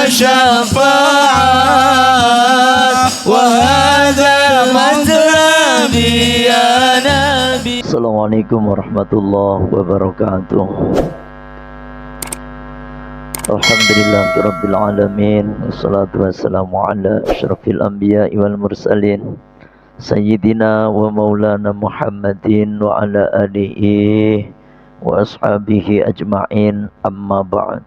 شفاعات وهذا مطلبي يا نبي. Assalamualaikum warahmatullahi wabarakatuh. Alhamdulillahirabbil alamin, wassalatu wassalamu ala asyrafil anbiya'i wal mursalin sayyidina wa maulana Muhammadin wa ala alihi wa ashabihi ajma'in, amma ba'd.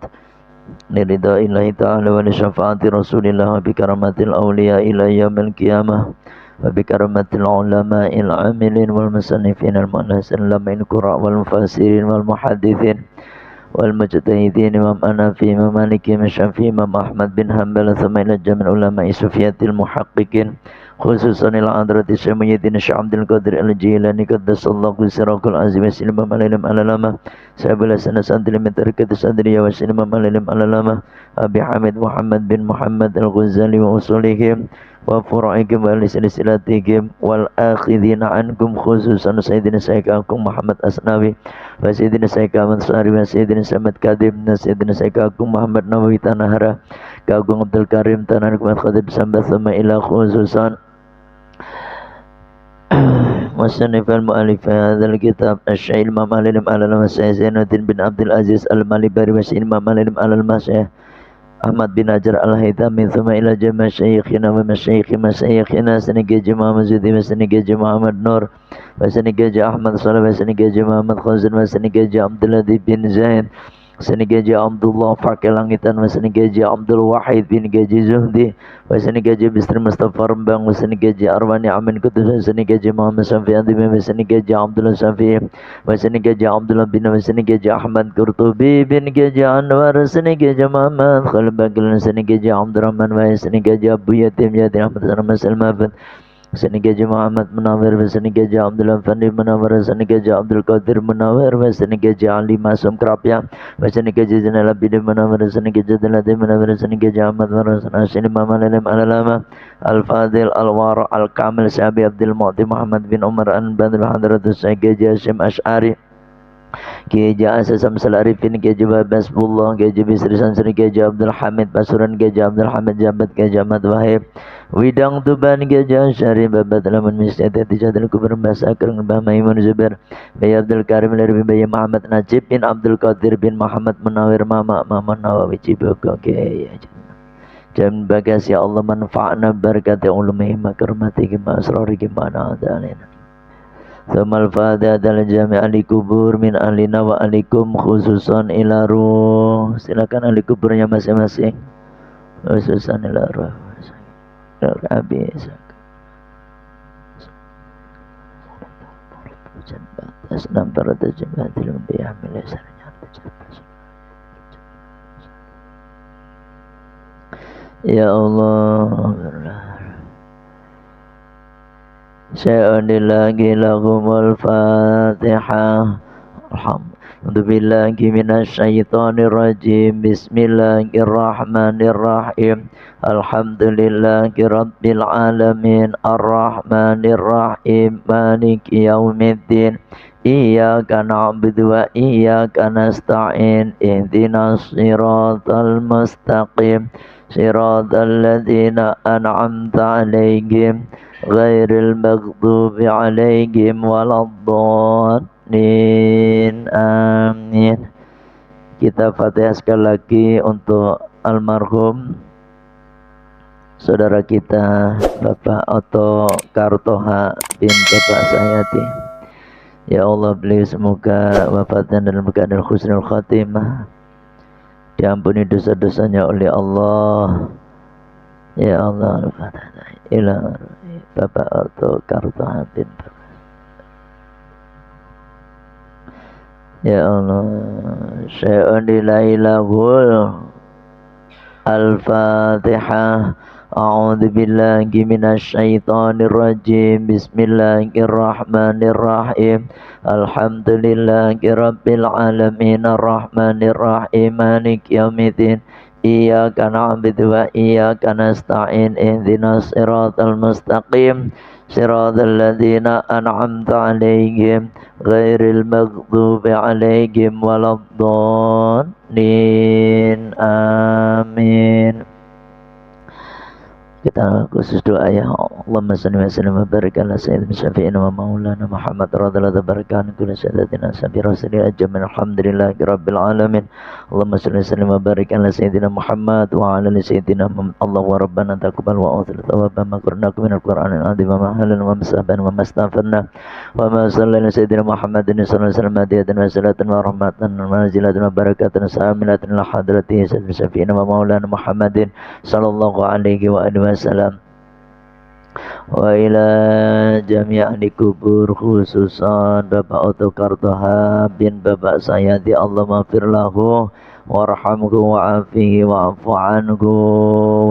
Liridaillahi ta'ala wa li syafaati rasulillah wa bi karamatil awliya ila yaumil qiyamah wa bi karamatil ulama'il amilin wal musannifin al mu'nasin lamin qura wal mufassirin wal muhaddithin wal mujtahidin Imam Hanafi, Imam Maliki, Imam Syafi'i, Imam Ahmad bin Hanbal, thumma ila jami'il ulama'i sufiyatil muhaqqiqin, khususan ila hadrati Syekh Muhyiddin Syekh Abdul Qadir Al-Jilani qaddasallahu sirrahul azim wa sallam alaihi alalama sahabil hasan santil min tariqat sadriya wa sallam alaihi alalama Abi Hamid Muhammad bin Muhammad Al-Ghazali wa usulihim wa fura'ihim wa silsilatihim wal akhidhina ankum, khususan Sayyidina Syekh Agung Muhammad Asnawi wa Sayyidina Syekh Ahmad Sari wa Sayyidina Samad Kadim wa Sayyidina Syekh Agung Muhammad Nawawi Tanahara Kagung Abdul Karim Tanah Kumat Khatib Sambat sama ila khususan Musannif al-mu'alif hadzal kitab Asy-Syaikh Imam Al-Alim Al-Allamah Zainuddin bin Abdul Aziz Al-Malibari wa Imam Al-Alim Al-Masyaikh Ahmad bin Hajar Al-Haythami, thumma ila jama' syaikhina wa masyayikhina Sanigi Muhammad Zudi wa Sanigi Muhammad Nur wa Sanigi Ahmad Salih wa Sanigi Muhammad Khazin wa Sanigi Abdul Latif bin Zain Sanigi Abdullah Fakir Langitan wa Sanigi Abdul Wahid bin Gaji Zuhdi wa Sanigi Bistri Mustafa Rembang wa Sanigi Arwani Amin Kudus wa Sanigi Muhammad Safi Adi wa Sanigi Abdullah Safi wa Sanigi Abdullah bin wa Sanigi Ahmad Qurtubi bin Gaji Anwar wa Sanigi Muhammad Khalil Bagil wa Sanigi Abdurrahman wa Sanigi Abu Yatim Yatim Ahmad Salman Sanigi Muhammad Munawir wa Sanigi Abdullah Fandi Munawir wa Sanigi Abdul Qadir Munawir wa Sanigi Ali Masum Krapya wa Sanigi Zainal Abidin Munawir wa Sanigi Jaladi Munawir wa Sanigi Ahmad wa Sanigi Imam Al-Alim Al-Alama Al-Fadil Al-Wara Al-Kamil Syabi Abdul Mu'ti Muhammad bin Umar An-Badr Hadratus Sanigi Hashim Ash'ari Geja Asasam Salarifin, Geja Basbullah, Geja Bisri Sansri, Geja Abdul Hamid Pasuran, Geja Abdul Hamid Jabat, Geja Ahmad Wahib Widang Tuban, Geja Syari Babat Lamun Misyati Tijadil Kubur Mbasa Kereng Mbah Maimun Zubair Bayi Abdul Karim Lerbi Bayi Muhammad Najib bin Abdul Qadir bin Muhammad Munawir Mama Nawawi Ciboko Geja Jam bagas ya Allah manfa'na barakati ulumihim makarmatihim asrarihim ma'adalina Thamal Fadha adalah jami' ahli kubur min ahlina wa alikum khususan ila ruh. Silakan ahli kuburnya masing-masing. Khususan ila ruh. Habis. Batas 600 jematil biya milasarnya. Ya Allah. Sya'unillahi lahumul fatihah. Alhamdulillahi minasyaitonir rajim. Bismillahirrahmanirrahim. Alhamdulillahi rabbil alamin. Ar-Rahmanir-Rahim. Maliki yaumiddin. Iyyaka na'budu wa iyyaka nasta'in. Ihdinas siratal mustaqim. Siratal ladzina an'amta 'alaihim ghairil maghdubi 'alaihim waladdallin. Amin. Kita Fatihah sekali lagi untuk almarhum saudara kita Bapak Oto Kartoha bin Bapak Sayati. Ya Allah, beliau semoga wafatnya dalam keadaan husnul khatimah, diampuni dosa-dosanya oleh Allah. Ya Allah, al-Fatihah ila Bapak Oto Kartoha bin Bapak. Ya Allah, syai'un ilaihul al-Fatihah. A'udzu billahi minasyaitonir rajim. Bismillahirrahmanirrahim. Alhamdulillahi rabbil alamin. Arrahmanir rahim. Maliki yaumiddin. Iyyaka na'budu wa iyyaka nasta'in. Ihdinas siratal mustaqim. Siratal ladzina an'amta 'alaihim ghairil maghdubi 'alaihim waladdallin. Amin. kita khusus doa ya. Allahumma salli wa sallim wa barik ala sayyidina syafi'ina wa maulana Muhammad radhiyallahu barakan kulli sayyidatina sabi rasulillah ajmain alhamdulillahi rabbil alamin. Allahumma salli wa sallim wa barik ala sayyidina Muhammad wa ala ali sayyidina Muhammad. Allah wa rabbana taqabbal wa athir thawaban ma qurnakum min al-Qur'anil azim wa ma halan wa masaban wa mastaghfarna wa ma sallallahu sayyidina Muhammadin sallallahu alaihi wasallam hadiyatan wa salatan wa rahmatan wa manzilatan wa barakatan saminatan la hadratihi sayyidina syafi'ina wa maulana Muhammadin sallallahu alaihi wa alihi wasallam wa ila jami' ahli kubur khususan Bapak Oto Kartoha bin Bapak Sayati Allah maghfir lahu warhamhu wa'afihi wa'afu anhu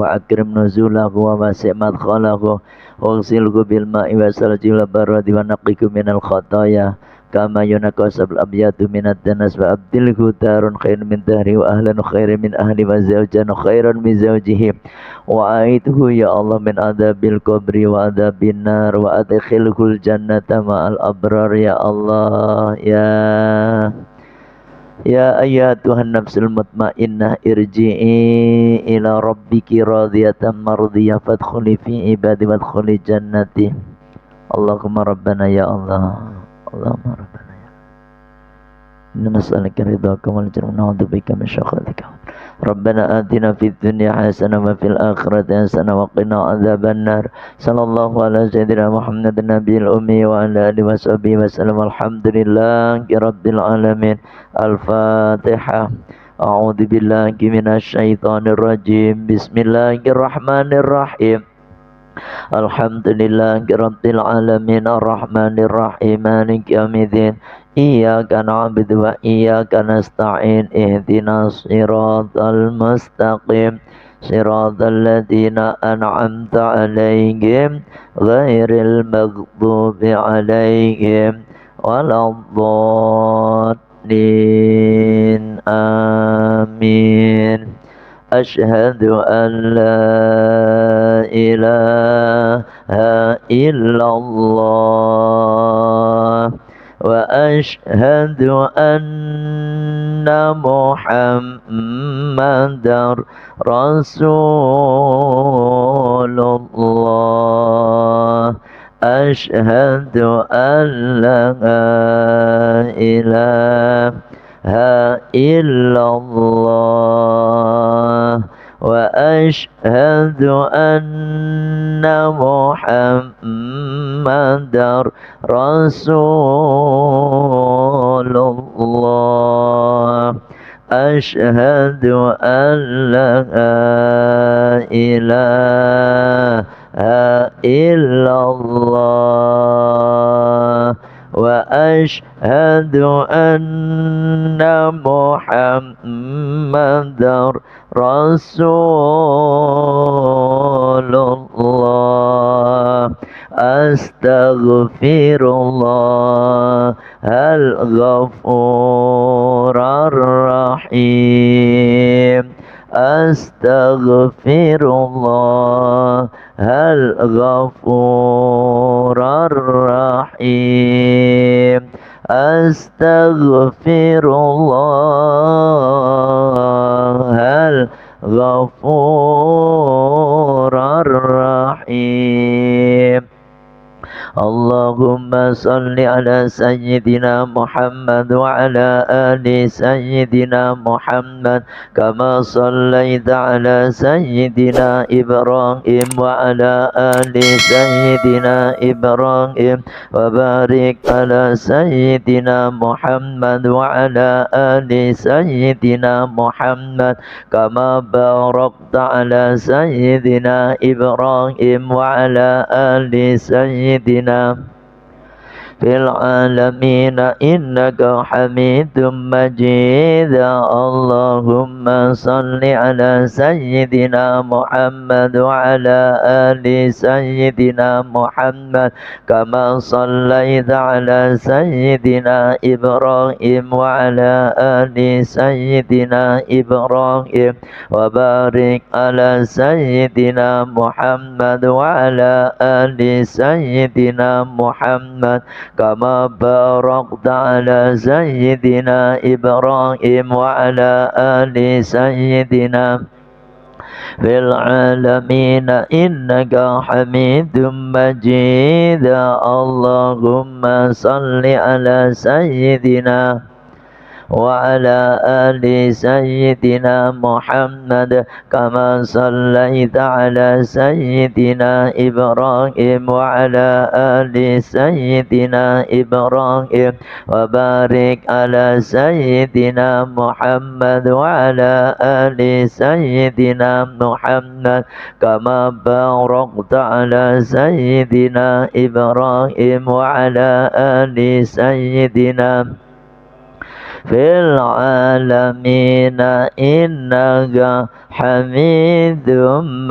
wa akrim nuzulahu wa wasi' madkhalahu waghsilhu bil ma'i wa salji wal baradi wa naqqihu minal khataya kama yunaqasabul abyadu minad danas wa abdilhu darun khairun min dahri wa ahlan khairan min ahli wa zawjan khairan min zawjihi wa aidhu ya Allah min adabil qabri wa adabin nar wa adkhilhul jannata ma'al abrar ya Allah ya ayyatuhan nafsul mutmainnah irji'i ila rabbiki radiyatan mardiyah fadkhuli fi ibadi wadkhuli jannati Allahumma rabbana ya Allah Allahumma rabbana ya inna nas'aluka ridhaka wal jannata wa na'udzubika min sakhatika Rabbana atina fid dunya hasanah wa fil akhirati hasanah wa qina adzaban nar sallallahu ala sayyidina Muhammadin nabiyil ummi wa ala alihi washabihi wasallam alhamdulillahi rabbil alamin al-fatihah a'udzu billahi minasy syaithanir rajim bismillahirrahmanirrahim alhamdulillahi rabbil alamin arrahmanir rahim maliki yaumiddin iyyaka na'budu wa iyyaka nasta'in ihdinas siratal mustaqim siratal ladzina an'amta 'alaihim ghairil maghdubi 'alaihim waladdallin amin Ashhadu an la ilaha illallah wa ashhadu anna Muhammadar Rasulullah ashhadu an la ilaha illallah wa ashhadu anna Muhammadar Rasulullah ashhadu an la ilaha illallah wa ashhadu anna Muhammadar Rasulullah astaghfirullah al-ghafurar rahim astaghfirullah al-ghafurar rahim astaghfirullah al-ghafurar rahim Allahumma salli ala sayyidina Muhammad wa ala ali sayyidina Muhammad kama sallaita ala sayyidina Ibrahim wa ala ali sayyidina Ibrahim wa barik ala sayyidina Muhammad wa ala ali sayyidina Muhammad kama barakta ala sayyidina Ibrahim wa ala ali sayyidina fil alamin innaka hamidum majid Allahumma salli ala sayyidina Muhammad wa ala ali sayyidina Muhammad kama sallaita ala sayyidina Ibrahim wa ala ali sayyidina Ibrahim wa barik ala sayyidina Muhammad wa ala ali sayyidina Muhammad kama barakta ala sayyidina Ibrahim wa ala ali sayyidina في العالمين إنك حميد مجيد اللهم صل على سيدنا وعلى آل سيدنا محمد كما صليت على سيدنا إبراهيم وعلى آل سيدنا إبراهيم وبارك على سيدنا محمد وعلى آل سيدنا محمد كما باركت على سيدنا إبراهيم وعلى آل سيدنا في العالمين إنك حميد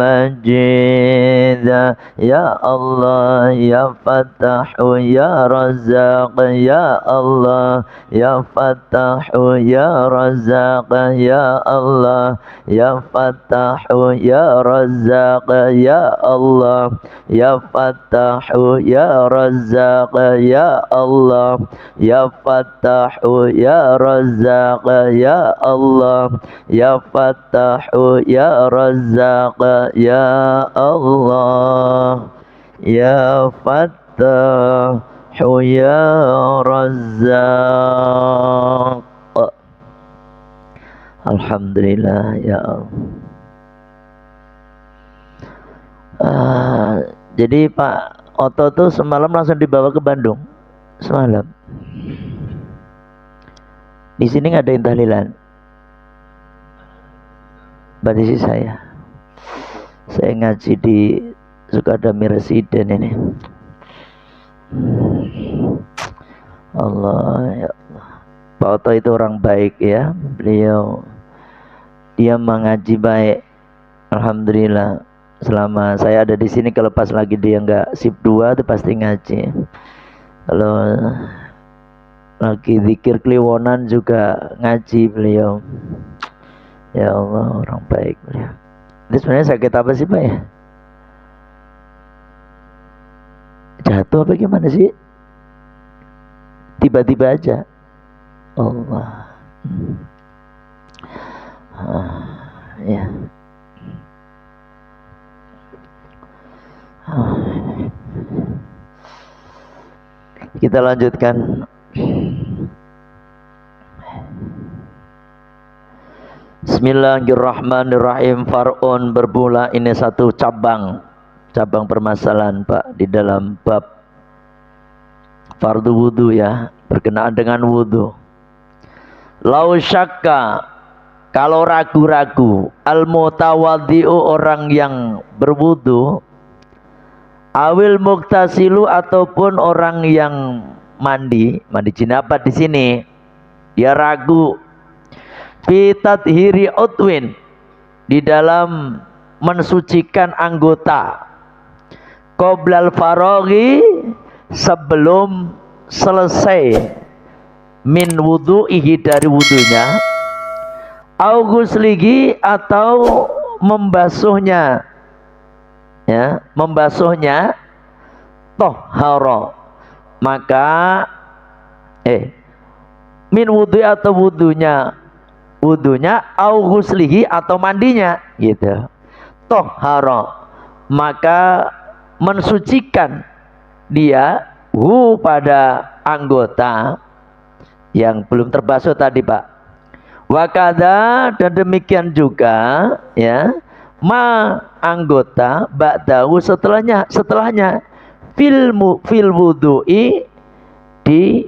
مجيد يا الله يا فتاح يا رزاق يا الله يا فتاح يا رزاق يا الله يا فتاح يا رزاق يا الله يا فتاح يا رزاق يا الله يا فتاح يا رزاق يا الله يا فتاح يا رزاق يا الله يا فتاح يا رزاق. Alhamdulillah ya Allah. Jadi Pak Oto tuh semalam langsung dibawa ke Bandung semalam. Di sini ngadain tahlilan. Berarti saya ngaji di Sukadami Residen ini. Allah ya Allah. Pak Oto itu orang baik ya. Beliau dia mengaji baik. Alhamdulillah. Selama saya ada di sini, kalau pas lagi dia nggak sip 2 itu pasti ngaji. Kalau lagi zikir kliwonan juga ngaji beliau. Ya Allah, orang baik beliau. Ini sebenarnya sakit apa sih Pak ya? Jatuh apa gimana sih? Tiba-tiba aja. Allah. Ya. Kita lanjutkan. Bismillahirrahmanirrahim. Far'un bermula, ini satu cabang permasalahan Pak di dalam bab fardu wudu ya, berkenaan dengan wudu. Lau syakka, kalau ragu-ragu, al mutawaddi'u, orang yang berwudu, awil muktasilu, ataupun orang yang mandi jinabat di sini, dia ragu fi tathhiri utwin, di dalam mensucikan anggota, qoblal faraghi, sebelum selesai, min wudu'ihi, dari wudunya, au ghuslihi, atau membasuhnya ya, membasuhnya, tohara, maka min wudu'i, atau wudunya au ghuslihi, atau mandinya gitu, tohara, maka mensucikan dia pada anggota yang belum terbasuh tadi Pak. Wakada, dan demikian juga ya, anggota ba'dahu, setelahnya fil wudu'i, di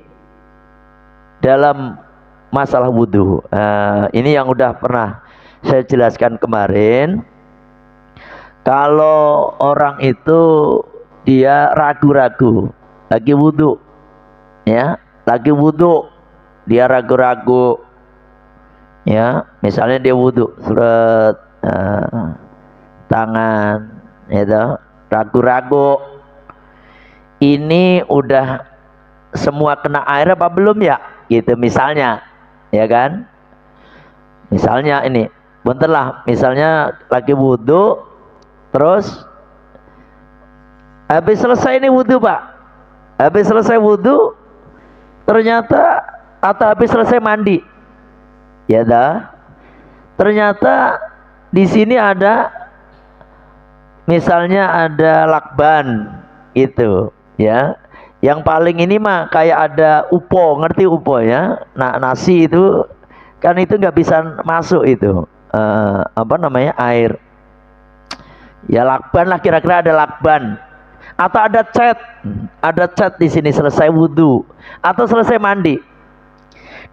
dalam masalah wudu. Ini yang udah pernah saya jelaskan kemarin. Kalau orang itu dia ragu-ragu lagi wudu ya, dia ragu-ragu ya, misalnya dia wudu tangan itu ragu-ragu, ini udah semua kena air apa belum ya gitu misalnya, ya kan, misalnya ini bentar lah, misalnya lagi wudu, terus habis selesai ini wudu Pak, habis selesai wudu ternyata, atau habis selesai mandi ya dah, ternyata di sini ada misalnya ada lakban itu ya. Yang paling ini mah kayak ada upo, ngerti upo ya? Nah, nasi itu kan itu nggak bisa masuk itu apa namanya air. Ya lakban lah kira-kira ada lakban. Atau ada cat di sini selesai wudhu atau selesai mandi.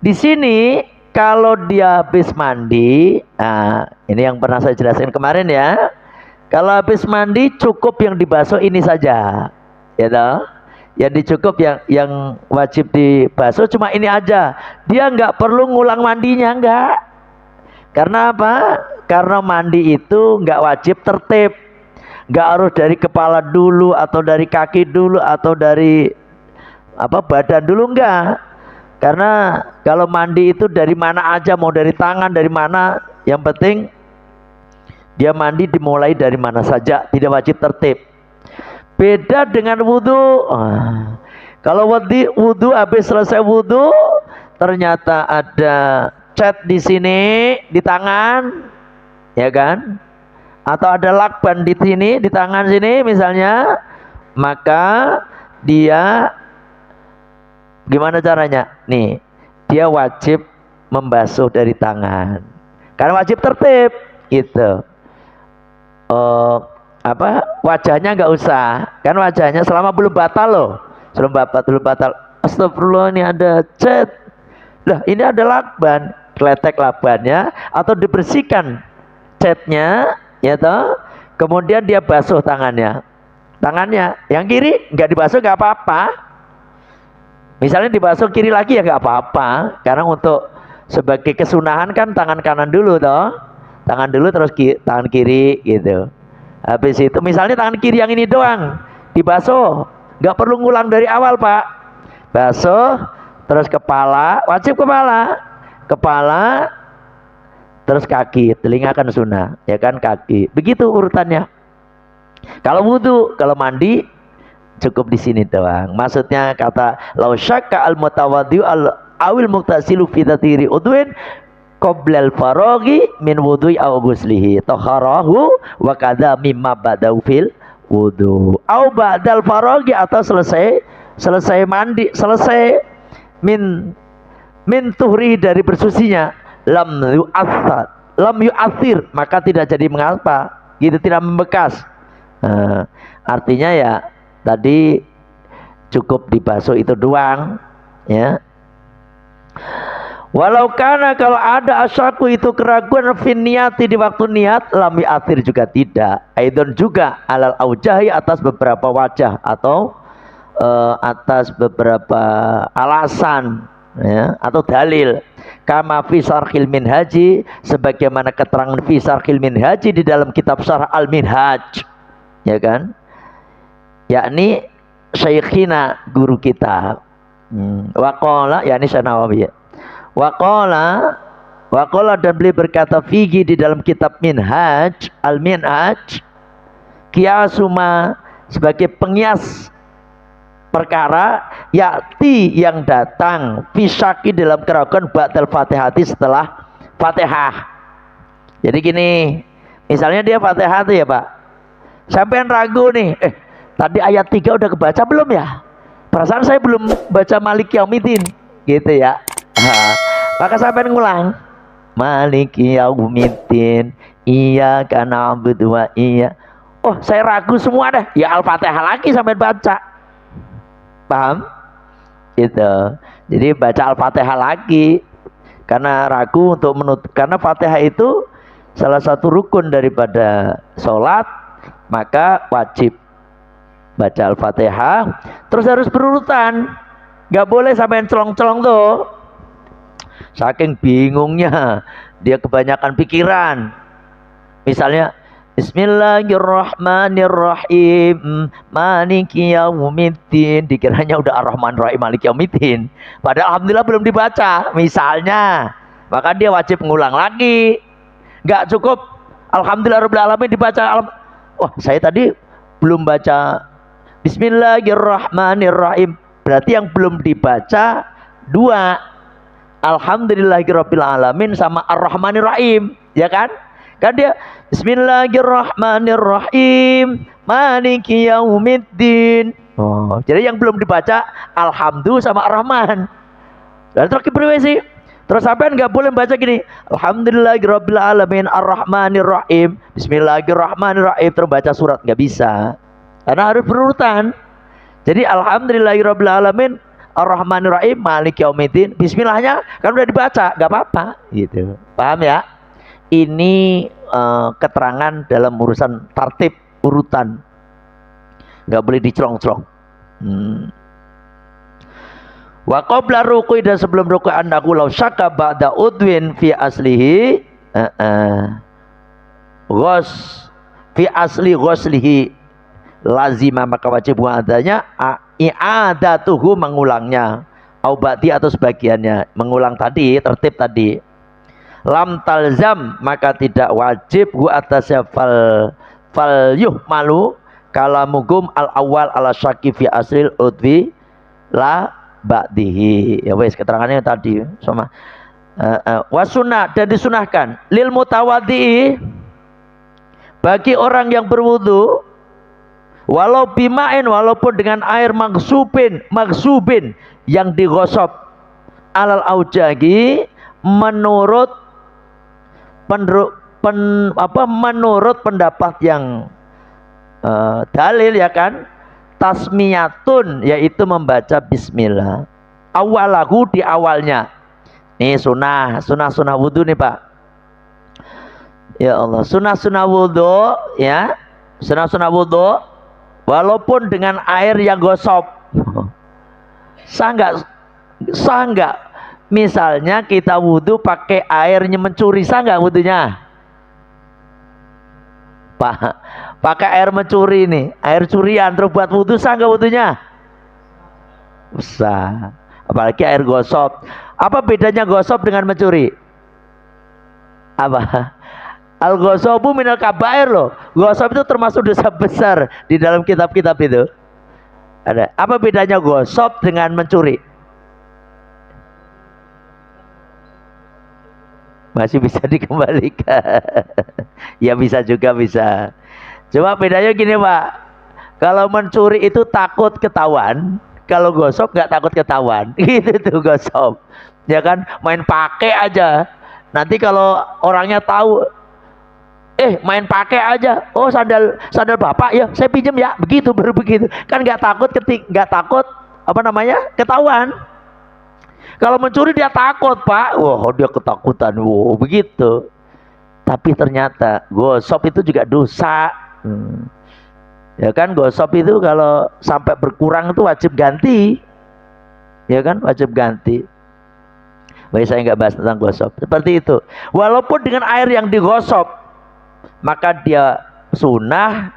Di sini kalau dia habis mandi, nah ini yang pernah saya jelasin kemarin ya. Kalau habis mandi cukup yang dibasuh ini saja, ya toh. Yang dicukup yang wajib dibasuh cuma ini aja. Dia nggak perlu ngulang mandinya nggak. Karena apa? Karena mandi itu nggak wajib tertib. Nggak harus dari kepala dulu atau dari kaki dulu atau dari apa badan dulu enggak. Karena kalau mandi itu dari mana aja, mau dari tangan, dari mana, yang penting dia mandi dimulai dari mana saja, tidak wajib tertib. Beda dengan wudhu. Kalau wudhu habis selesai wudhu, ternyata ada cat di sini di tangan, ya kan? Atau ada lakban di sini di tangan sini misalnya, maka dia gimana caranya? Nih, dia wajib membasuh dari tangan. Karena wajib tertib, gitu. Wajahnya nggak usah, kan wajahnya selama belum batal loh, belum batal. Astagfirullah, ini ada cat. Lah, ini ada lakban, kletek lakbannya, atau dibersihkan catnya, ya toh. Kemudian dia basuh tangannya. Yang kiri nggak dibasuh nggak apa-apa. Misalnya dibasuh kiri lagi ya nggak apa-apa, karena untuk sebagai kesunahan kan tangan kanan dulu toh, tangan dulu terus tangan kiri gitu. Habis itu misalnya tangan kiri yang ini doang dibasuh, nggak perlu ngulang dari awal pak. Basuh terus kepala, wajib kepala terus kaki, telinga kan sunnah, ya kan kaki. Begitu urutannya. Kalau wudhu, kalau mandi cukup di sini doang. Maksudnya kata lau syakka al mutawaddi al awil muktasilu fi tatiri udwin qoblal faraghi min wudhui aw ghuslihi taharahu wa kadza mimma badau fil wudhu au ba'dal faraghi, atau selesai mandi, selesai min tuhri dari bersucinya, lam yu'athir maka tidak jadi mengapa gitu, tidak membekas. Artinya ya tadi cukup dibasuh itu doang ya. Walau karena kalau ada asyaku itu keraguan fin niyati di waktu niat, lam yu'athir juga tidak. Aidon juga alal aujahi atas beberapa wajah atau atas beberapa alasan ya, atau dalil. Kama fi syarhil minhaji, sebagaimana keterangan fi syarhil minhaji di dalam kitab Syarh al-Minhaj, ya kan? Yakni syekhina guru kita. Waqala yakni Syekh Nawawi. Waqala dan beliau berkata fihi di dalam kitab Minhaj al-Minhaj, qiyasuma sebagai pengias perkara yakti yang datang fisaki dalam keraguan ba'dal fatihati setelah fatihah. Jadi gini, misalnya dia fatihah tuh ya pak, sampean ragu nih, tadi ayat 3 udah kebaca belum ya? Perasaan saya belum baca Malik Yaumiddin gitu ya. Maka sampean ngulang Malik Yaumiddin iyyaka na'budu wa iya. Oh saya ragu semua dah, ya Al-Fatihah lagi sampean baca. Paham? Gitu. Jadi baca Al-Fatihah lagi karena ragu untuk menutup, karena Fatihah itu salah satu rukun daripada sholat, maka wajib baca Al-Fatihah. Terus harus berurutan, nggak boleh sampai celong-celong tuh. Saking bingungnya dia, kebanyakan pikiran. Misalnya Bismillahirrahmanirrahim Maliki yaumiddin, dikiranya udah Ar-Rahman Rahim Maliki yaumiddin, padahal alhamdulillah belum dibaca misalnya, maka dia wajib ngulang lagi. Nggak cukup alhamdulillah rabbil alamin dibaca. Oh saya tadi belum baca Bismillahirrahmanirrahim, berarti yang belum dibaca dua, alhamdulillahirabbil alamin sama Ar-Rahmanir Rahim, ya kan? Kan dia Bismillahirrahmanirrahim Maliki yaumiddin. Oh, jadi yang belum dibaca Alhamdulillah sama Ar-Rahman. Dan terus sih. Terus sampean nggak boleh baca gini, Alhamdulillahirabbil alamin Ar-Rahmanirrahim Bismillahirrahmanirrahim terus baca surat, nggak bisa. Karena harus berurutan. Jadi Alhamdulillahirabbil alamin Ar-Rahmanirrahim Maliki yaumiddin. Bismillahnya kan udah dibaca, nggak apa-apa gitu. Paham ya? Ini keterangan dalam urusan tartib urutan. Nggak boleh dicelong-celong. Wa qabla ruku'i, dan sebelum ruku' annahu law syakka ba'da udwin fi aslihi ghos fi asli ghoslihi lazima, maka wajib adanya i'adatuhu, mengulangnya, au ba'di atau sebagiannya, mengulang tadi tertib tadi. Lam talzam, maka tidak wajib hu atasnya fal yuhmalu kalamugum al awal ala syaki fi asril udwi la ba'dihi. Ya wes, keterangannya tadi sama wasunah, dan disunahkan lil mutawaddi, bagi orang yang berwudu, walau bimain, walaupun dengan air maghsubin yang digosok, alal aujagi, menurut menurut pendapat yang dalil ya kan, tasmiyatun, yaitu membaca bismillah awalahu, di awalnya. Nih sunnah wudhu nih Pak. Ya Allah, sunnah wudhu ya, sunnah wudhu walaupun dengan air yang gosok. Sah nggak misalnya kita wudhu pakai airnya mencuri, sah nggak wudhunya? Pak, pakai air mencuri nih, air curian terus buat wudhu, sah nggak wudhunya? Sah. Apalagi air gosok. Apa bedanya gosok dengan mencuri? Apa? Al gosobu minal kabair loh. Gosok itu termasuk dosa besar di dalam kitab-kitab itu. Ada. Apa bedanya gosok dengan mencuri? Masih bisa dikembalikan. Ya bisa juga, bisa. Cuma bedanya gini Pak, kalau mencuri itu takut ketahuan, kalau gosok nggak takut ketahuan. Gitu tuh gosok, ya kan, main pakai aja. Nanti kalau orangnya tahu, main pakai aja, oh sandal bapak ya, saya pinjam ya, begitu, baru begitu. Kan nggak takut ketahuan. Kalau mencuri dia takut Pak, wah dia ketakutan, wah begitu. Tapi ternyata gosok itu juga dosa. Ya kan, gosok itu kalau sampai berkurang itu wajib ganti. Ya kan, wajib ganti. Baik, saya nggak bahas tentang gosok. Seperti itu. Walaupun dengan air yang digosok, maka dia sunnah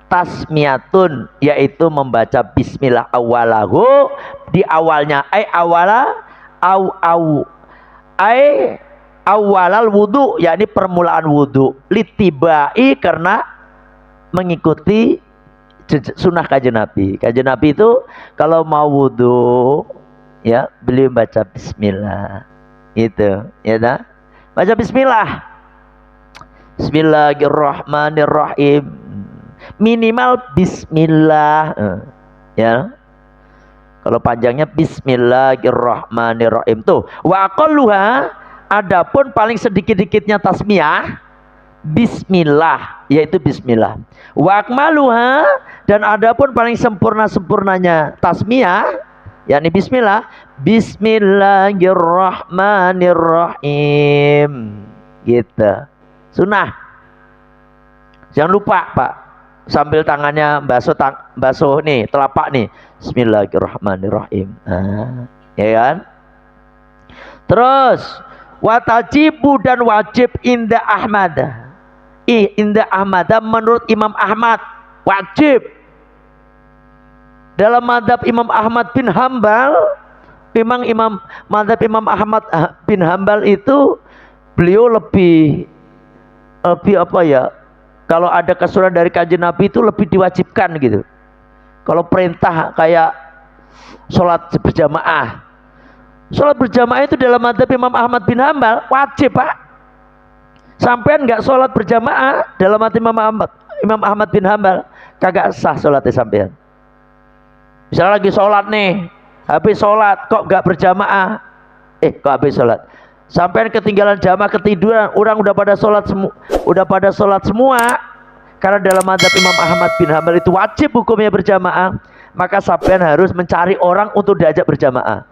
tasmiyatun, yaitu membaca bismillah awalahu, di awalnya, awalal wudu, yakni permulaan wudu, litibai, karena mengikuti sunnah kanjeng Nabi. Kanjeng Nabi itu kalau mau wudu ya beliau baca bismillah, gitu ya dah, baca bismillah, bismillahirrahmanirrahim, minimal bismillah ya. Kalau panjangnya bismillahirrahmanirrahim tuh. Wa aqalluha, adapun paling sedikit-dikitnya tasmiyah bismillah, yaitu bismillah. Wa akmaluha, dan adapun paling sempurnanya tasmiyah, yakni bismillah, bismillahirrahmanirrahim, gitu. Sunnah. Jangan lupa Pak, sambil tangannya basuh nih, telapak nih, bismillahirrahmanirrahim. Ya kan? Terus watajibu, dan wajib inda Ahmad. Inda Ahmad, menurut Imam Ahmad wajib. Dalam madhab Imam Ahmad bin Hambal, memang madhab Imam Ahmad bin Hambal itu beliau lebih apa ya, kalau ada kesuruhan dari kanjeng Nabi itu lebih diwajibkan gitu. Kalau perintah kayak sholat berjamaah, sholat berjamaah itu dalam madhab Imam Ahmad bin Hambal wajib Pak. Sampean nggak sholat berjamaah dalam hati Imam Ahmad bin Hambal, kagak sah sholatnya sampean. Misalnya lagi sholat nih, habis sholat kok nggak berjamaah, kok habis sholat, sampean ketinggalan jamaah, ketiduran, orang udah pada sholat semua. Karena dalam mazhab Imam Ahmad bin Hambal itu wajib hukumnya berjamaah, maka sampean harus mencari orang untuk diajak berjamaah.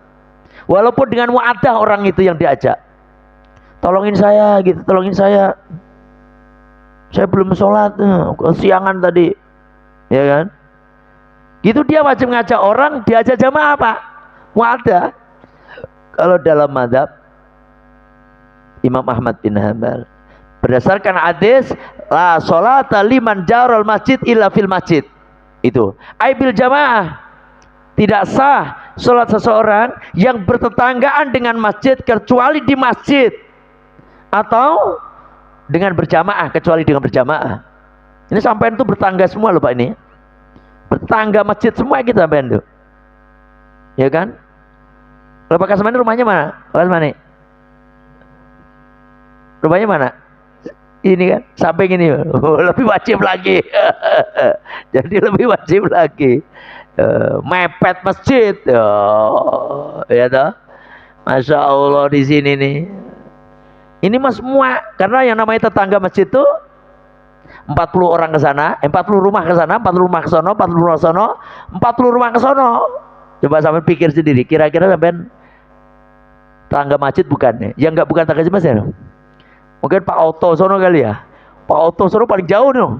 Walaupun dengan mu'adah orang itu yang diajak. Tolongin saya gitu, tolongin saya belum sholat, kesiangan tadi, ya kan? Gitu dia wajib ngajak orang, diajak jamaah apa? Mu'adah. Kalau dalam mazhab Imam Ahmad bin Hambal, berdasarkan hadis la sholata liman jarul masjid illa fil masjid, itu aibil jamaah, tidak sah sholat seseorang yang bertetanggaan dengan masjid kecuali di masjid, atau dengan berjamaah kecuali dengan berjamaah. Ini sampean tuh bertangga semua loh Pak, ini bertangga masjid semua kita sampean tuh, ya kan? Kalau Pak Kasmani rumahnya mana? Pak Kasmani rumahnya mana? Ini kan samping ini, lebih wajib lagi. Jadi lebih wajib lagi, mepet masjid, ya toh. Masya Allah di sini nih. Ini mas semua, karena yang namanya tetangga masjid itu 40 orang ke sana, 40 rumah ke sana, 40 rumah ke sono, 40 rumah ke sono, 40 rumah ke sono. Coba sampai pikir sendiri, kira-kira sampai tangga masjid bukan? Yang enggak bukan tangga masjid ya? Mungkin Pak Oto sono kali ya. Pak Oto sono paling jauh nih.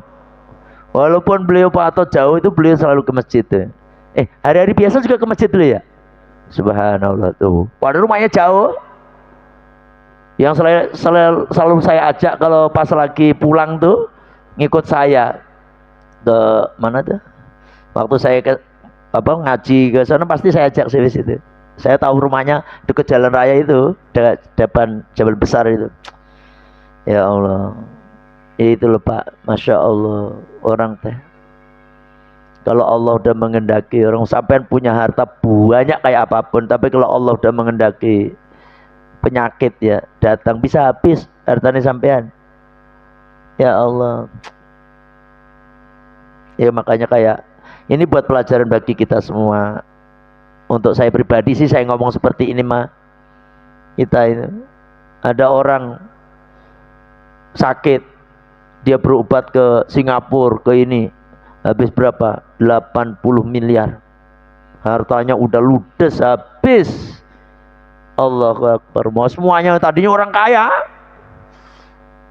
Walaupun beliau Pak Oto jauh, itu beliau selalu ke masjid. Hari-hari biasa juga ke masjid dulu ya. Subhanallah tuh. Padahal rumahnya jauh. Yang selalu saya ajak kalau pas lagi pulang tuh, ngikut saya ke mana tuh? Waktu saya ngaji ke sana pasti saya ajak sini situ. Saya tahu rumahnya dekat jalan raya itu, depan Jabal Besar itu. Ya Allah, itu loh Pak, Masya Allah, orang teh kalau Allah udah mengendaki, orang sampean punya harta banyak kayak apapun, tapi kalau Allah udah mengendaki penyakit ya datang, bisa habis hartanya sampean. Ya Allah, ya makanya kayak ini buat pelajaran bagi kita semua. Untuk saya pribadi sih saya ngomong seperti ini mah, kita ini ada orang sakit, dia berobat ke Singapura, ke ini habis berapa? 80 miliar, hartanya udah ludes habis. Allahu Akbar. Mau semuanya, tadinya orang kaya,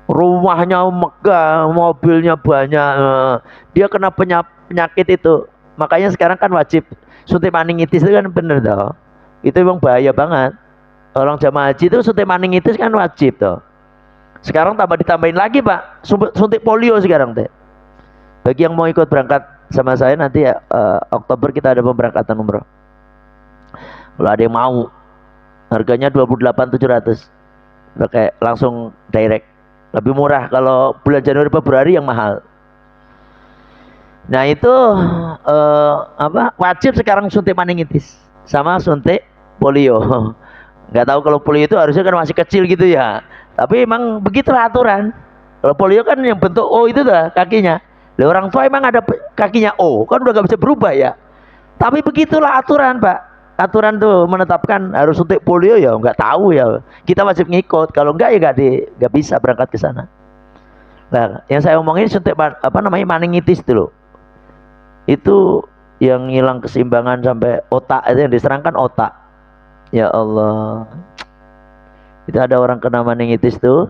rumahnya megah, mobilnya banyak, dia kena penyakit itu. Makanya sekarang kan wajib suntik meningitis, itu kan bener toh, itu memang bahaya banget. Orang jamaah haji itu suntik meningitis kan wajib toh. Sekarang tambah ditambahin lagi Pak, suntik polio sekarang teh. Bagi yang mau ikut berangkat sama saya nanti ya, Oktober kita ada pemberangkatan umroh. Kalau ada yang mau, harganya 28.700, pakai langsung direct, lebih murah. Kalau bulan Januari Februari yang mahal. Nah itu wajib sekarang suntik meningitis sama suntik polio. Nggak tahu kalau polio itu harusnya kan masih kecil gitu ya, tapi emang begitulah aturan. Kalau polio kan yang bentuk O itu dah kakinya. Lah orang tua emang ada kakinya O, kan udah gak bisa berubah ya. Tapi begitulah aturan Pak. Aturan tuh menetapkan harus suntik polio, ya nggak tahu ya. Kita wajib ngikut. Kalau enggak ya nggak bisa berangkat ke sana. Nah, yang saya omongin suntik meningitis dulu. Itu yang hilang keseimbangan sampai otak, itu yang diserangkan otak. Ya Allah, itu ada orang kena meningitis tuh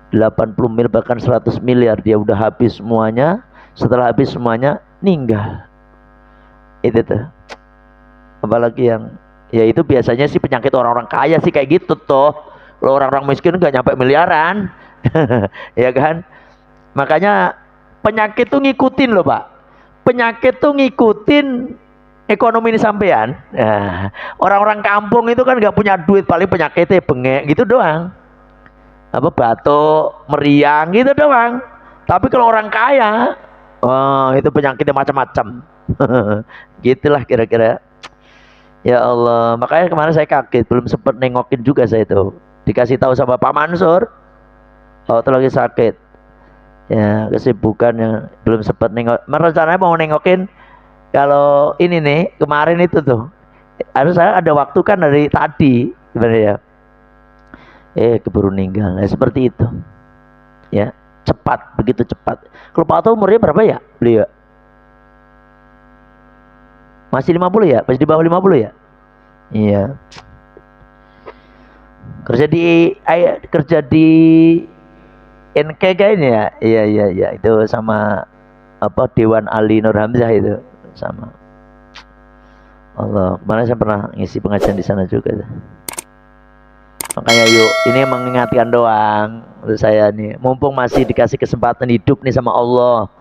80 mil bahkan 100 miliar, dia udah habis semuanya. Setelah habis semuanya meninggal. Itu tuh, apalagi yang ya itu biasanya sih penyakit orang-orang kaya sih kayak gitu toh. Kalau orang-orang miskin nggak nyampe miliaran. Ya kan, makanya penyakit tuh ngikutin loh Pak. Penyakit tuh ngikutin ekonomi ini sampean. Nah, orang-orang kampung itu kan nggak punya duit, paling penyakitnya bengek gitu doang, batuk, meriang gitu doang. Tapi kalau orang kaya, itu penyakitnya macam-macam. Gitulah kira-kira. Ya Allah, makanya kemarin saya kaget, belum sempat nengokin juga saya itu. Dikasih tahu sama Pak Mansur, waktu lagi sakit. Ya, kesibukan yang belum sempat nengok. Rencananya mau nengokin kalau ini nih kemarin itu tuh. Harus saya ada waktu kan dari tadi sebenarnya. Keburu meninggal. Nah, seperti itu. Ya, cepat, begitu cepat. Kalau Pak Oto umurnya berapa ya? Beliau masih 50 ya? Masih di bawah 50 ya? Iya. Kerja di NK kayaknya ya. Iya iya iya, itu sama apa Dewan Ali Nur Hamzah itu sama. Allah, kemarin saya pernah ngisi pengajian di sana juga. Makanya yuk, ini mengingatkan doang untuk saya nih, mumpung masih dikasih kesempatan hidup nih sama Allah,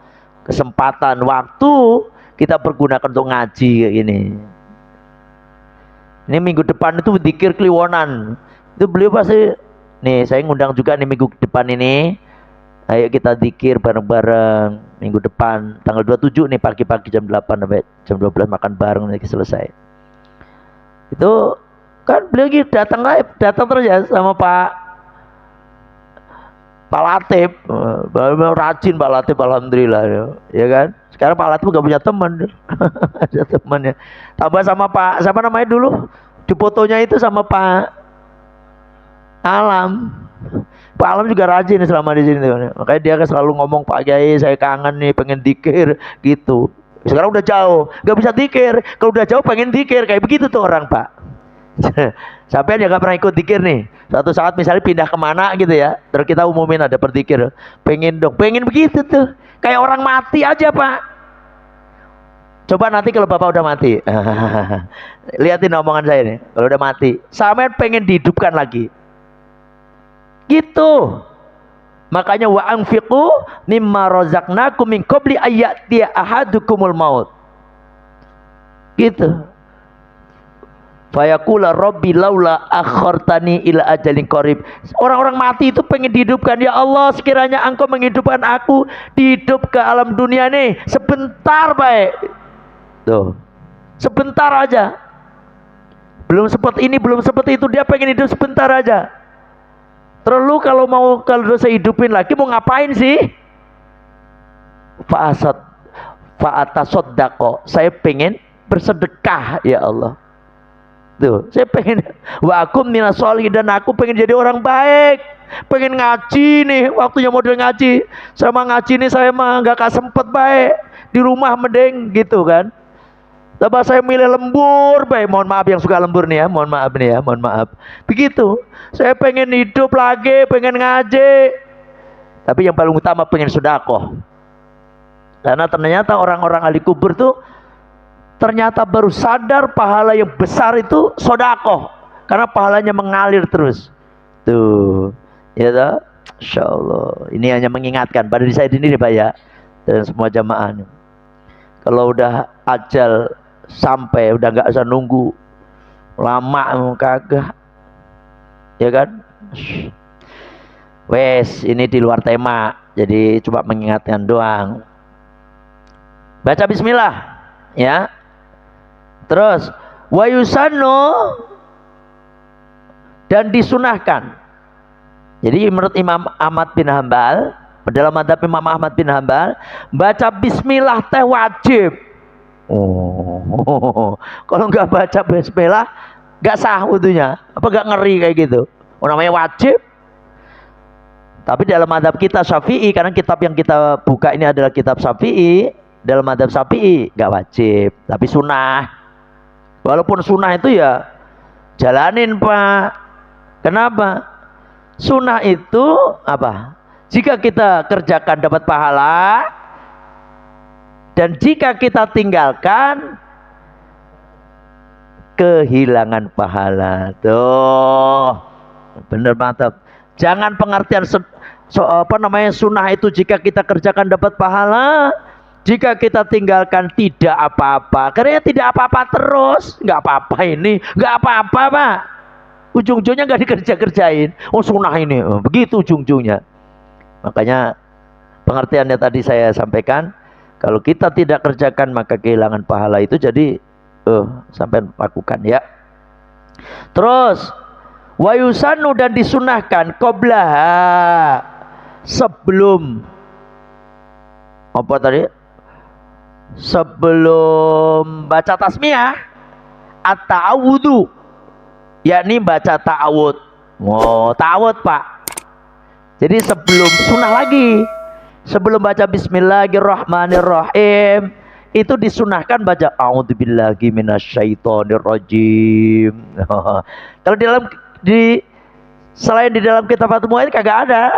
kesempatan waktu kita pergunakan untuk ngaji kayak gini. Ini minggu depan itu dikir kliwonan. Itu beliau pasti nih, saya ngundang juga nih minggu depan ini. Ayo kita zikir bareng-bareng minggu depan tanggal 27 nih pagi-pagi jam 8 sampai jam 12 makan bareng nanti selesai. Itu kan beliau datang terus ya sama Pak Latif. Rajin Pak Latif, alhamdulillah ya kan. Sekarang Pak Latif gak punya teman. Ada temannya. Tambah sama Pak siapa namanya dulu? Di fotonya itu sama Pak Alam. Pak Alam juga rajin selama di sini. Makanya dia kan selalu ngomong, Pak Kiai saya kangen nih pengen dikir gitu. Sekarang udah jauh, nggak bisa dikir. Kalau udah jauh pengen dikir, kayak begitu tuh orang Pak. Sampai dia nggak pernah ikut dikir nih. Suatu saat misalnya pindah kemana gitu ya, terus kita umumin ada berdikir. Pengen dong, pengen begitu tuh. Kayak orang mati aja Pak. Coba nanti kalau Bapak udah mati, lihatin omongan saya nih. Kalau udah mati, sampai pengen dihidupkan lagi. Gitu. Makanya wa anfiqu mimma razaqnakum min qabli ayyatiya ahadukumul maut. Gitu. Fayaqula rabbi laula akhartani ila ajalin qarib. Orang-orang mati itu pengen dihidupkan. Ya Allah, sekiranya Engkau menghidupkan aku dihidup ke alam dunia nih sebentar baik. Tuh. Sebentar aja. Belum seperti ini, belum seperti itu, dia pengen hidup sebentar aja. Terus kalau dosa hidupin lagi mau ngapain sih? Fa'atasoddaqo, saya pengen bersedekah ya Allah. Tuh, saya pengen wa akum minas sholihin, dan aku pengen jadi orang baik. Pengen ngaji nih, waktunya model ngaji. Sama ngaji nih saya mah nggak sempet baik. Di rumah mending gitu kan. Coba saya milih lembur, baik. Mohon maaf yang suka lembur nih ya, mohon maaf nih ya, mohon maaf. Begitu. Saya pengen hidup lagi, pengen ngaji. Tapi yang paling utama pengen sedekah. Karena ternyata orang-orang ahli kubur tuh ternyata baru sadar pahala yang besar itu sedekah. Karena pahalanya mengalir terus. Tuh, ya toh? Insyaallah. Ini hanya mengingatkan pada diri saya sendiri Pak ya, dan semua jamaah. Kalau udah ajal sampai udah nggak usah nunggu lama kagak ya kan. Wes, ini di luar tema, jadi coba mengingatkan doang. Baca bismillah ya. Terus wa yusannu, dan disunahkan. Jadi menurut Imam Ahmad bin Hambal, dalam madhab Imam Ahmad bin Hambal, baca bismillah teh wajib. Kalau nggak baca bismillah nggak sah wudunya. Apa nggak ngeri kayak gitu? Namanya wajib. Tapi dalam madhab kita Syafi'i, karena kitab yang kita buka ini adalah kitab Syafi'i, dalam madhab Syafi'i nggak wajib, tapi sunnah. Walaupun sunnah itu ya jalanin Pak. Kenapa? Sunnah itu apa? Jika kita kerjakan dapat pahala, dan jika kita tinggalkan kehilangan pahala. Tuh, bener mantap. Jangan pengertian sunnah itu jika kita kerjakan dapat pahala, jika kita tinggalkan tidak apa-apa. Karena tidak apa-apa terus, nggak apa-apa ini, nggak apa-apa Pak. Ujung-ujungnya nggak dikerjain. Oh sunnah ini, begitu ujung-ujungnya. Makanya pengertiannya tadi saya sampaikan, kalau kita tidak kerjakan maka kehilangan pahala itu. Jadi sampai lakukan ya. Terus wa yusannu, dan disunahkan qablaha, sebelum apa tadi? Sebelum baca tasmiyah at-ta'awudhu, yakni baca ta'awud. Oh, ta'awud Pak. Jadi sebelum sunnah lagi, sebelum baca bismillahirrahmanirrahim itu disunahkan baca a'udzubillahi minasyaitonirrajim. Kalau selain di dalam kitab Fathul Mu'in kagak ada.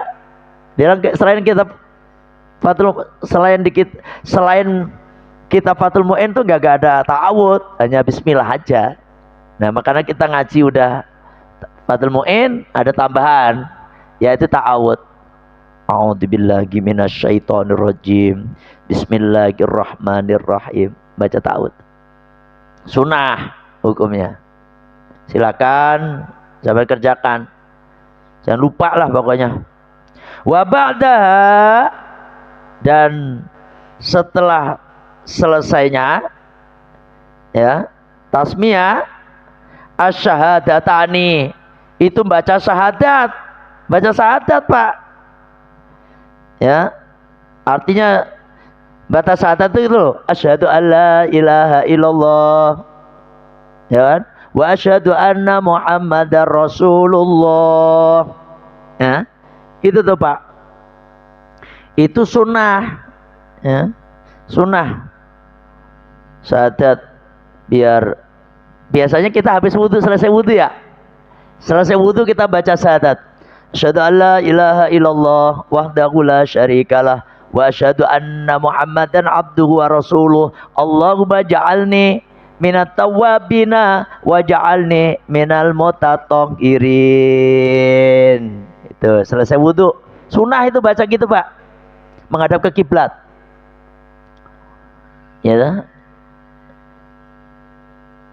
Selain kitab Fathul Mu'in tuh gak ada ta'awud, hanya bismillah aja. Nah, makanya kita ngaji udah Fathul Mu'in ada tambahan yaitu ta'awud. A'udzubillahi minasyaitonirrajim. Bismillahirrahmanirrahim. Baca ta'awud. Sunnah hukumnya. Silakan sampai kerjakan. Jangan lupa lah pokoknya. Wa ba'daha, dan setelah selesainya ya tasmiyah asy-syahadatani, itu baca syahadat. Baca syahadat Pak. Ya. Artinya baca syahadat itu loh, asyhadu alla ilaha illallah. Ya kan? Wa asyhadu anna Muhammadar Rasulullah. Ya. Itu tuh Pak. Itu sunnah. Ya. Sunnah. Syahadat biar biasanya kita habis wudhu, selesai wudhu ya. Selesai wudhu kita baca syahadat. Asyhadu alla ilaha illallah wahdahu la syarikalah wa asyhadu anna Muhammadan abduhu wa rasuluh. Allahumma ja'alni minat tawwabina wa ja'alni minal mutatahhirin. Itu selesai wudhu. Sunnah itu baca gitu Pak. Menghadap ke kiblat. Ya dah.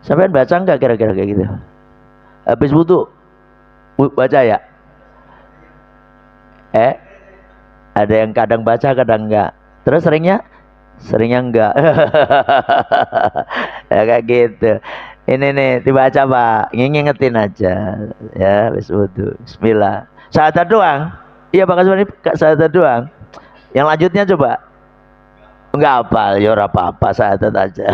Sampai baca enggak kira-kira kayak gitu? Habis wudhu baca ya? Ada yang kadang baca kadang enggak. Terus seringnya enggak. Ya kayak gitu. Ini nih dibaca Pak, ngingetin aja ya habis wudhu. Bismillah. Syahadat doang. Iya Pak Kasmani, syahadat doang. Yang lanjutnya coba. Enggak hafal, ya ora apa-apa, syahadat aja.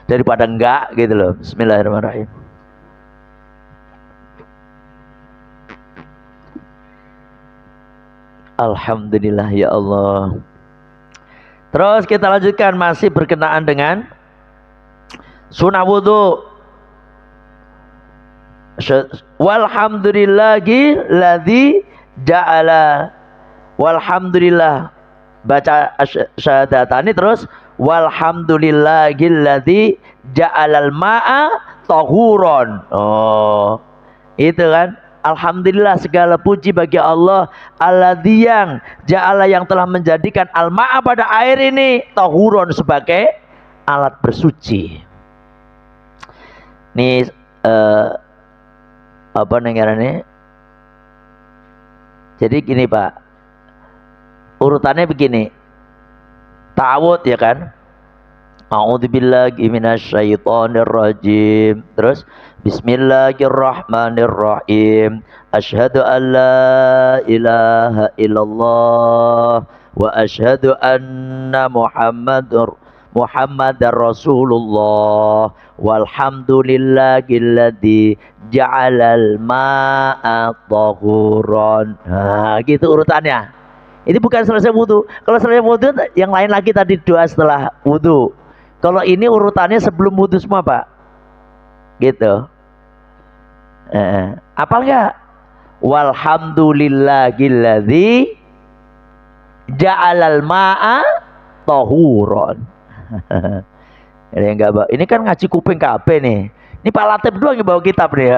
Daripada enggak gitu loh. Bismillahirrahmanirrahim. Alhamdulillah ya Allah. Terus kita lanjutkan, masih berkenaan dengan sunnah wudhu. Walhamdulillahi ladzi ja'ala. Walhamdulillah baca syahadatani, terus walhamdulillahilladzi ja'alal ma'a tahuron. Oh, itu kan. Alhamdulillah segala puji bagi Allah alladzi yang ja'ala, yang telah menjadikan al-ma'a pada air ini tahuron sebagai alat bersuci. Nih apa nengarannya? Jadi gini Pak, urutannya begini. Ta'awud ya kan? A'udzubillahi minasyaitonirrajim. Terus bismillahirrahmanirrahim. Asyhadu an la ilaha illallah wa asyhadu anna Muhammadar Rasulullah. Walhamdulillahilladzi ja'alal ma'a tahuron. Nah, gitu urutannya. Ini bukan selesai wudhu. Kalau selesai wudhu yang lain lagi tadi doa setelah wudhu. Kalau ini urutannya sebelum wudhu semua Pak. Gitu. Apal nggak? Walhamdulillahilladzi ja'alal ma'a tahuron. Ini kan ngaji kuping kabeh nih. Ini Pak Latif doang yang bawa kitab nih.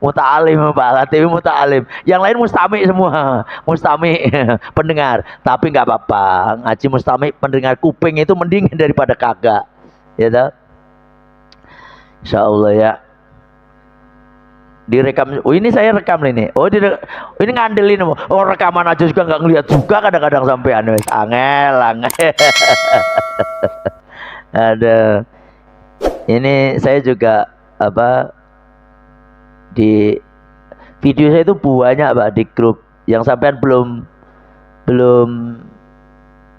Muta'alim Pak Latif, muta'alim. Yang lain mustami semua. Mustami pendengar. Tapi nggak apa-apa. Ngaji mustami pendengar kuping itu mending daripada kagak. Ya toh? Insyaallah ya. Direkam. Oh ini saya rekam ini. Oh ini ngandelin. Oh rekaman aja juga nggak ngeliat juga kadang-kadang sampean. Angel. Ada. Ini saya juga apa di video saya itu banyak Pak di grup Yang sampean belum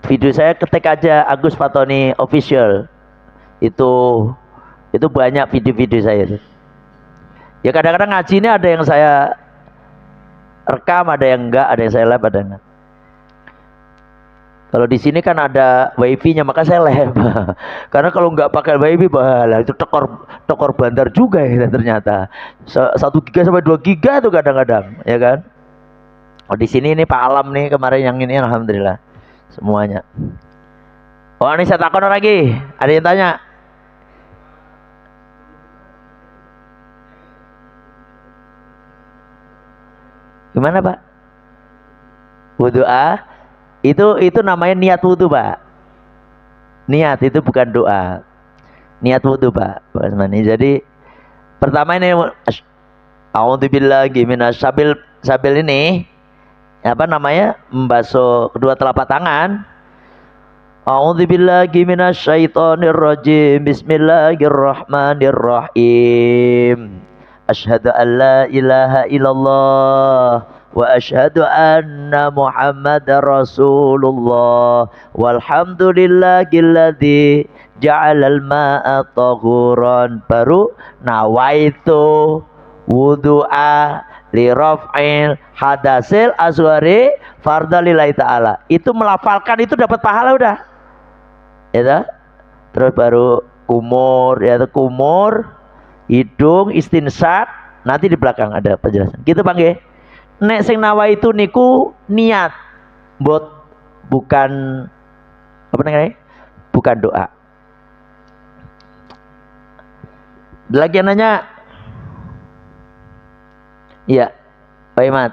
video saya ketik aja Agus Fatoni official. Itu banyak video-video saya itu. Ya kadang-kadang ngaji ini ada yang saya rekam, ada yang enggak, ada yang saya live, ada yang enggak. Kalau di sini kan ada wifi-nya, maka saya live. Karena kalau nggak pakai wifi, bahala itu tekor bandar juga ya ternyata. 1 giga sampai 2 giga tuh kadang-kadang, ya kan? Oh di sini ini Pak Alam nih kemarin yang ini, alhamdulillah semuanya. Oh ini saya takon lagi, ada yang tanya? Gimana Pak? Wudhu itu namanya niat wudhu Pak. Niat itu bukan doa. Niat wudhu Pak Asmani. Jadi pertama ini a'udzubillahi sambil ini apa namanya membasuh kedua telapak tangan. A'udzubillahi minasyaitonirrajim. Bismillahirrahmanirrahim. Asyhadu an la ilaha illallah wa asyhadu anna Muhammadar Rasulullah walhamdulillahilladzi ja'alal ma'a tahuran. Baru nawaitu wudu'a li raf'il hadasil aswari fardalillahi ta'ala. Itu melafalkan itu dapat pahala udah. Ya, terus baru kumur, ya kumur, hidung, istinsyak, nanti di belakang ada penjelasan. Gitu Bang ya. Nek sing nawa itu niku niat, bukan apa namanya? Bukan doa. Lagi yang nanya? Iya, Pak Imat.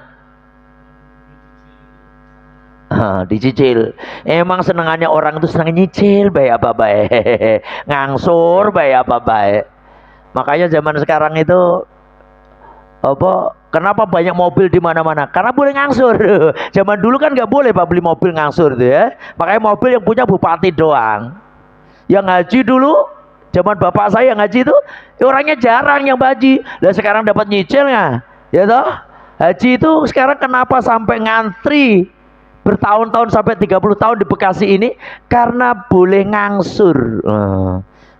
Dicicil. Emang senengannya orang itu senang nyicil, baik apa baik, ngangsur baik apa baik. Makanya zaman sekarang itu apa? Kenapa banyak mobil di mana-mana? Karena boleh ngangsur. Zaman dulu kan nggak boleh Pak beli mobil ngangsur tuh ya. Makanya mobil yang punya bupati doang. Yang ngaji dulu, zaman bapak saya yang ngaji itu, orangnya jarang yang haji. Lah sekarang dapat nyicil nggak? Ya toh? Haji itu sekarang kenapa sampai ngantri bertahun-tahun sampai 30 tahun di Bekasi ini? Karena boleh ngangsur.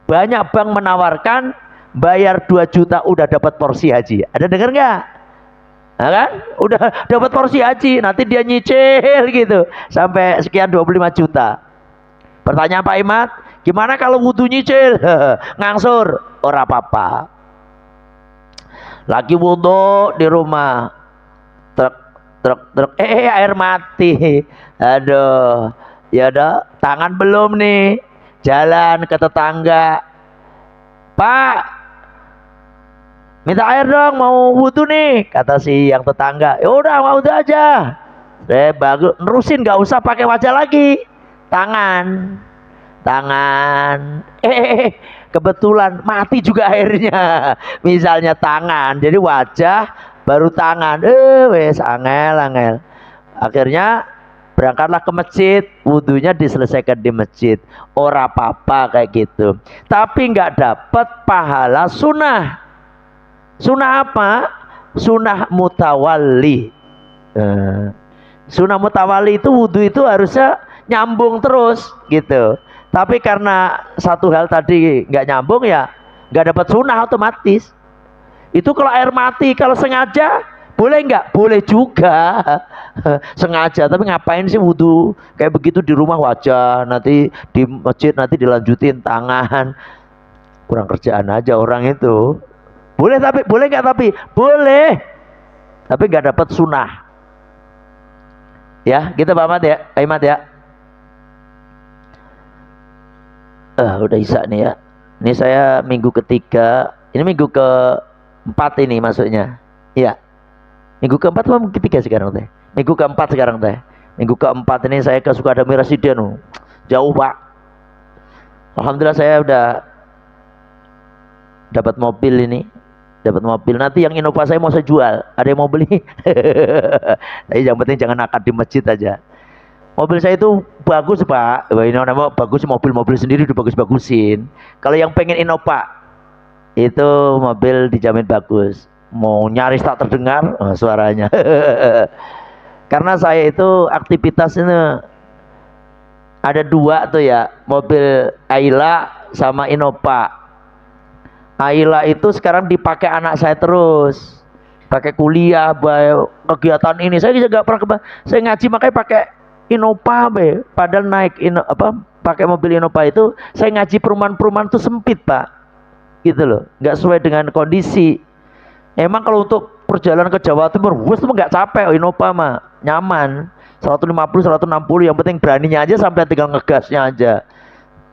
Banyak bank menawarkan bayar 2 juta udah dapat porsi haji. Ada dengar nggak? Nah kan? Udah dapat porsi haji, nanti dia nyicil gitu sampai sekian 25 juta. Pertanyaan Pak Imat, gimana kalau wudhu nyicil? Ngangsur, ora apa-apa. Lagi wudhu di rumah, truk, air mati. Aduh, ya udah, tangan belum nih, jalan ke tetangga, Pak, minta air dong, mau wudhu nih, kata si yang tetangga. Ya udah, mau wudhu aja. Bagus, nerusin, nggak usah pakai wajah lagi, tangan. Kebetulan mati juga airnya. Misalnya tangan, jadi wajah baru tangan. Wes angel. Akhirnya berangkatlah ke masjid, wudhunya diselesaikan di masjid. Ora apa-apa kayak gitu. Tapi nggak dapat pahala sunnah. Sunnah apa? Sunnah mutawali. Sunnah mutawali itu wudhu itu harusnya nyambung terus gitu. Tapi karena satu hal tadi nggak nyambung ya nggak dapat sunnah otomatis. Itu kalau air mati, kalau sengaja boleh nggak? Boleh juga. Sengaja, tapi ngapain sih wudhu kayak begitu di rumah wajah, nanti di masjid nanti dilanjutin tangan. Kurang kerjaan aja orang itu. Boleh tapi boleh nggak? Tapi boleh, tapi nggak dapat sunnah. Ya, gitu Pak Ahmad ya, Pak Ahmad ya. Udah Isya nih ya. Ini saya minggu ketiga. Ini minggu keempat ini maksudnya. Iya. Minggu keempat atau minggu ketiga sekarang teh? Minggu keempat sekarang teh. Minggu keempat ini saya ke Sukadami Residen. Jauh Pak. Alhamdulillah saya udah dapat mobil ini. Dapat mobil. Nanti yang Innova saya mau saya jual. Ada yang mau beli? Tapi yang penting jangan akad di masjid aja. Mobil saya itu bagus Pak. Ini namanya bagus, mobil-mobil sendiri udah bagus-bagusin. Kalau yang pengen Innova itu mobil dijamin bagus. Mau nyaris tak terdengar suaranya. Karena saya itu aktivitasnya ada dua tuh ya, mobil Ayla sama Innova. Ayla itu sekarang dipakai anak saya terus, pakai kuliah, kegiatan ini. Saya juga nggak pernah saya ngaji makanya pakai Innova, padahal naik pakai mobil Innova itu saya ngaji perumahan-perumahan tuh sempit pak, gitu loh, nggak sesuai dengan kondisi. Emang kalau untuk perjalanan ke Jawa Timur, wes tuh nggak capek, Innova mah nyaman, 150, 160, yang penting beraninya aja sampai tinggal ngegasnya aja.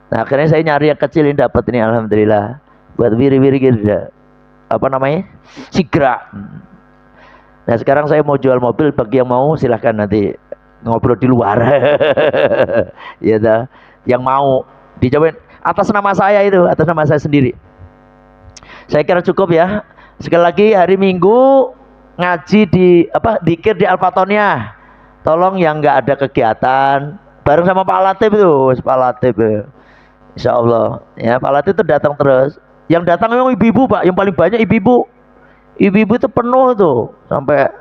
Nah akhirnya saya nyari yang kecil ini, dapat ini alhamdulillah, buat wiri-wiri gitu ya. Apa namanya? Sigra. Nah sekarang saya mau jual mobil, bagi yang mau silahkan nanti ngobrol di luar. Ya dah, yang mau dicobain atas nama saya itu, atas nama saya sendiri. Saya kira cukup ya. Sekali lagi hari Minggu ngaji di dikir di Al-Fatonia. Tolong yang nggak ada kegiatan bareng sama Pak Latif itu, Pak Latif. Insya Allah ya, Pak Latif itu datang terus. Yang datang memang ibu-ibu pak, yang paling banyak ibu-ibu. Ibu-ibu itu penuh tuh sampai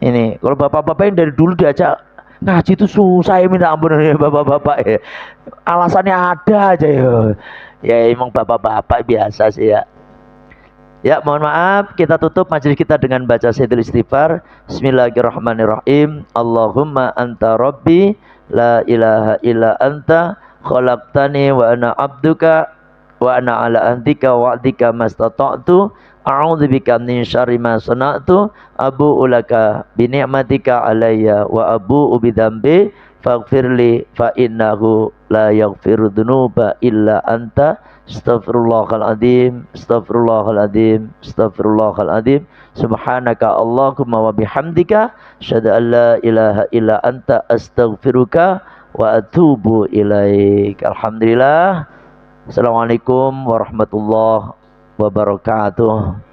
ini. Kalau bapak-bapak yang dari dulu diajak ngaji itu susah ya, minta ampun ya bapak-bapak ya. Alasannya ada aja ya. Ya emang bapak-bapak biasa sih ya. Ya mohon maaf, kita tutup majelis kita dengan baca Sayyidul Istighfar. Bismillahirrahmanirrahim. Allahumma anta rabbi la ilaha illa anta khalaqtani wa ana abduka wa ana ala ahdika wa'dika mastata'tu a'udzubika min syarri ma sana'tu abu'u laka bi ni'matika alayya wa abu'u bi dzambi faghfirli fa innahu la yaghfiru dzunuba illa anta. Astaghfirullahaladzim, astaghfirullahaladzim, astaghfirullahaladzim. Subhanaka Allahumma wa bihamdika, asyhadu an la ilaha illa anta, astaghfiruka wa atubu ilaik. Alhamdulillah. Assalamualaikum warahmatullahi wabarakatuh.